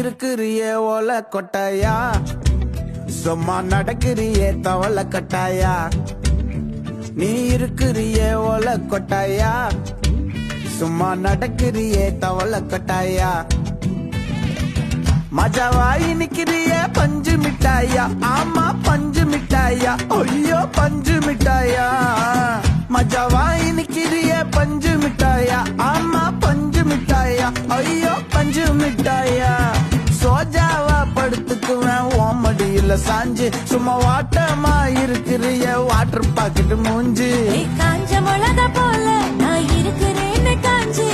இருக்கிறியே ஓல கொட்டாயா, சும்மா நடக்கிறியே தவள கட்டாயா. நீ இருக்கிறியே ஓல கொட்டாயா, சும்மா நடக்கிறியே தவள கட்டாயா. மஜாவாயி நிக்கிறிய பஞ்சு மிட்டாயா, ஆமா பஞ்சு மிட்டாயா, ஐயோ பஞ்சு மிட்டாயா. மஜாவாயி நிக்கிறிய பஞ்சு மிட்டாயா, ஆமா பஞ்சு மிட்டாயா, ஐயோ பஞ்சு மிட்டாயா. சோஜாவா படுத்துக்குவேன் ஓமடியில சாஞ்சு, சும்மா வாட்டமா இருக்கிறிய வாட்டர் பாக்கெட் மூஞ்சி. காஞ்ச மிளகா போல நான் இருக்கிறேன்னு காஞ்சி